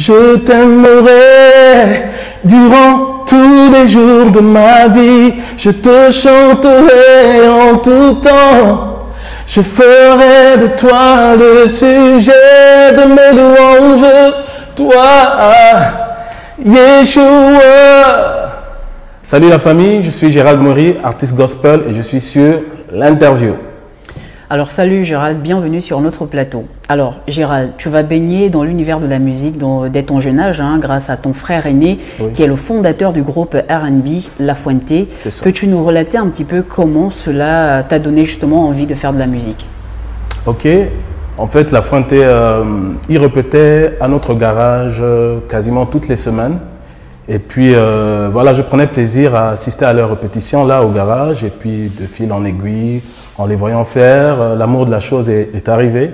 Je t'aimerai durant tous les jours de ma vie. Je te chanterai en tout temps. Je ferai de toi le sujet de mes louanges. Toi, Yeshua. Salut la famille, je suis Gérald Maury, artiste gospel et je suis sur l'interview. Alors salut Gérald, bienvenue sur notre plateau. Alors Gérald, tu vas baigner dans l'univers de la musique dès ton jeune âge, grâce à ton frère aîné qui est le fondateur du groupe R&B La Fuente. Peux-tu nous relater un petit peu comment cela t'a donné justement envie de faire de la musique? Ok, en fait La Fuente, il répétait à notre garage quasiment toutes les semaines. Et puis voilà, je prenais plaisir à assister à leurs répétitions là au garage. Et puis de fil en aiguille, en les voyant faire, l'amour de la chose est arrivé.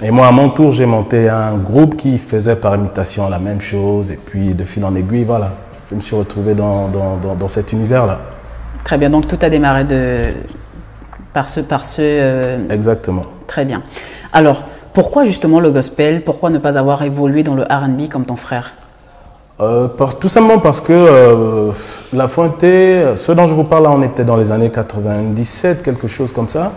Et moi à mon tour, j'ai monté un groupe qui faisait par imitation la même chose. Et puis de fil en aiguille, voilà, je me suis retrouvé dans cet univers-là. Très bien, donc tout a démarré par ce Exactement. Très bien. Alors, pourquoi justement le gospel? Pourquoi ne pas avoir évolué dans le R&B comme ton frère? Tout simplement parce que La Fuente, ce dont je vous parle là, on était dans les années 97, quelque chose comme ça.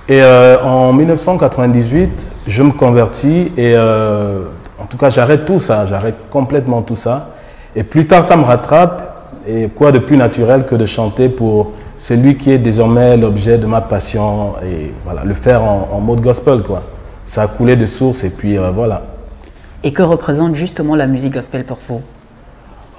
Et en 1998, je me convertis et en tout cas j'arrête tout ça, j'arrête complètement tout ça. Et plus tard ça me rattrape et quoi de plus naturel que de chanter pour celui qui est désormais l'objet de ma passion et voilà, le faire en mode gospel quoi. Ça a coulé de source et puis voilà. Et que représente justement la musique gospel pour vous?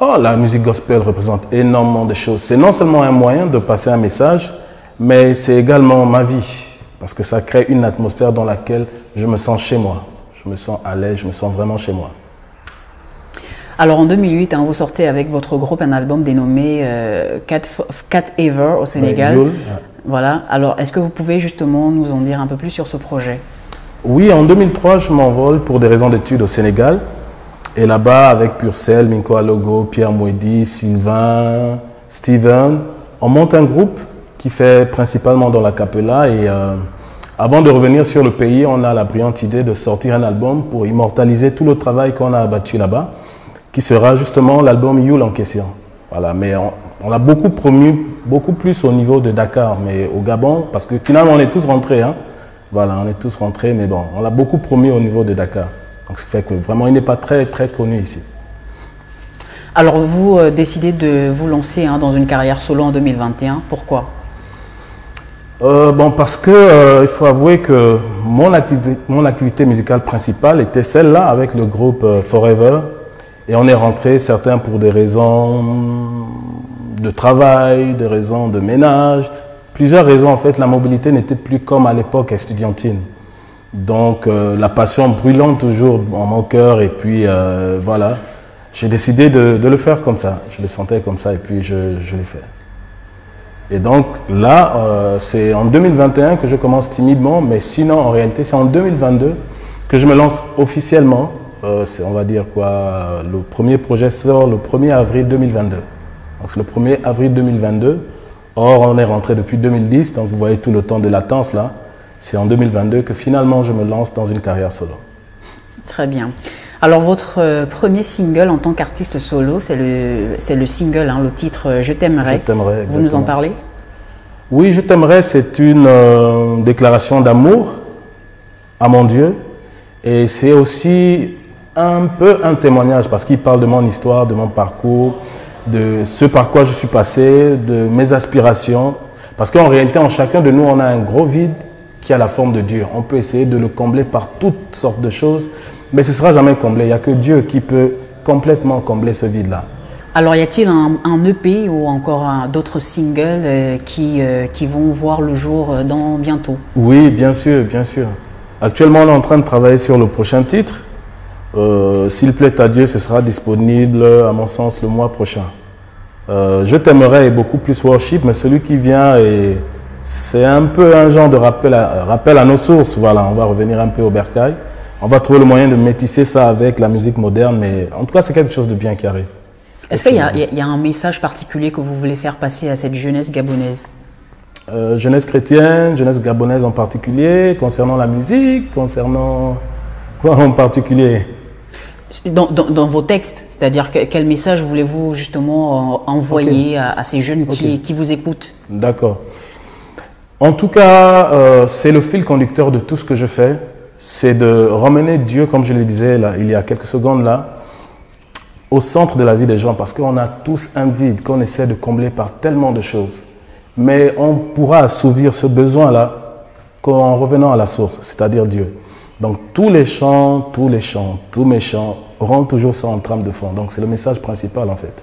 Oh, la musique gospel représente énormément de choses. C'est non seulement un moyen de passer un message, mais c'est également ma vie. Parce que ça crée une atmosphère dans laquelle je me sens chez moi. Je me sens à l'aise, je me sens vraiment chez moi. Alors en 2008, vous sortez avec votre groupe un album dénommé Cat Ever au Sénégal. Ouais. Voilà. Alors est-ce que vous pouvez justement nous en dire un peu plus sur ce projet? Oui, en 2003, je m'envole pour des raisons d'études au Sénégal. Et là-bas, avec Purcell, Minko Alogo, Pierre Mouedi, Sylvain, Steven, on monte un groupe qui fait principalement dans la cappella. Et avant de revenir sur le pays, on a la brillante idée de sortir un album pour immortaliser tout le travail qu'on a abattu là-bas, qui sera justement l'album Youl en question. Voilà, mais on a beaucoup promu, beaucoup plus au niveau de Dakar, mais au Gabon, parce que finalement, on est tous rentrés, Voilà, on est tous rentrés, mais bon, on l'a beaucoup promu au niveau de Dakar. Donc, ça fait que vraiment, il n'est pas très, très connu ici. Alors, vous décidez de vous lancer dans une carrière solo en 2021. Pourquoi? Bon, parce que il faut avouer que mon activité musicale principale était celle-là avec le groupe Forever. Et on est rentrés, certains pour des raisons de travail, des raisons de ménage. Plusieurs raisons, en fait, la mobilité n'était plus comme à l'époque estudiantine. Donc, la passion brûlant toujours en mon cœur et puis voilà, j'ai décidé de le faire comme ça. Je le sentais comme ça et puis je l'ai fait. Et donc là, c'est en 2021 que je commence timidement, mais sinon, en réalité, c'est en 2022 que je me lance officiellement. On va dire quoi, le premier projet sort le 1er avril 2022. Donc, c'est le 1er avril 2022. Or, on est rentré depuis 2010, donc vous voyez tout le temps de latence là. C'est en 2022 que finalement je me lance dans une carrière solo. Très bien. Alors votre premier single en tant qu'artiste solo, c'est le single, le titre Je t'aimerai. Je t'aimerai, vous nous en parlez? Oui, Je t'aimerai, c'est une déclaration d'amour à mon Dieu. Et c'est aussi un peu un témoignage parce qu'il parle de mon histoire, de mon parcours, de ce par quoi je suis passé, de mes aspirations. Parce qu'en réalité, en chacun de nous, on a un gros vide qui a la forme de Dieu. On peut essayer de le combler par toutes sortes de choses, mais ce ne sera jamais comblé. Il n'y a que Dieu qui peut complètement combler ce vide-là. Alors, y a-t-il un EP ou encore d'autres singles qui vont voir le jour dans bientôt? Oui, bien sûr, bien sûr. Actuellement, on est en train de travailler sur le prochain titre. S'il plaît à Dieu, ce sera disponible, à mon sens, le mois prochain. Je t'aimerai est beaucoup plus worship, mais celui qui vient, c'est un peu un genre de rappel à nos sources. Voilà, on va revenir un peu au bercail. On va trouver le moyen de métisser ça avec la musique moderne, mais en tout cas, c'est quelque chose de bien qui arrive. Est-ce qu'il y a un message particulier que vous voulez faire passer à cette jeunesse gabonaise? Jeunesse chrétienne, jeunesse gabonaise en particulier, concernant la musique, concernant quoi en particulier? dans vos textes, c'est-à-dire quel message voulez-vous justement envoyer à ces jeunes qui vous écoutent? D'accord. En tout cas, c'est le fil conducteur de tout ce que je fais, c'est de ramener Dieu, comme je le disais là, il y a quelques secondes là, au centre de la vie des gens, parce qu'on a tous un vide qu'on essaie de combler par tellement de choses. Mais on pourra assouvir ce besoin-là qu'en revenant à la source, c'est-à-dire Dieu. Donc tous mes chants auront toujours ça en trame de fond. Donc c'est le message principal en fait.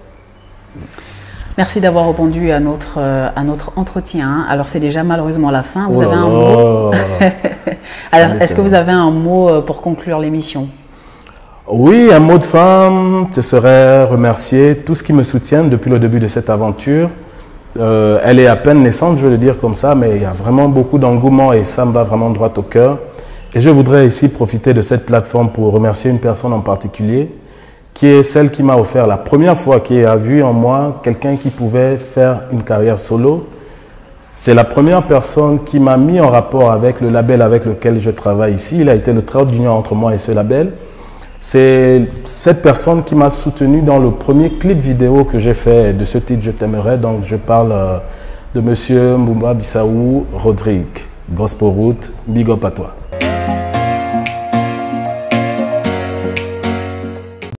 Merci d'avoir répondu à notre entretien. Alors c'est déjà malheureusement la fin. Vous avez un mot. Alors est-ce que vous avez un mot pour conclure l'émission? Oui, un mot de fin, ce serait remercier tous ceux qui me soutiennent depuis le début de cette aventure. Elle est à peine naissante, je veux le dire comme ça, mais il y a vraiment beaucoup d'engouement et ça me va vraiment droit au cœur. Et je voudrais ici profiter de cette plateforme pour remercier une personne en particulier, qui est celle qui m'a offert la première fois, qui a vu en moi quelqu'un qui pouvait faire une carrière solo. C'est la première personne qui m'a mis en rapport avec le label avec lequel je travaille ici. Il a été le trait d'union entre moi et ce label. C'est cette personne qui m'a soutenu dans le premier clip vidéo que j'ai fait de ce titre « Je t'aimerai ». Donc je parle de Monsieur Mbumba Bissau Rodrigue. Gospel Route, big up à toi.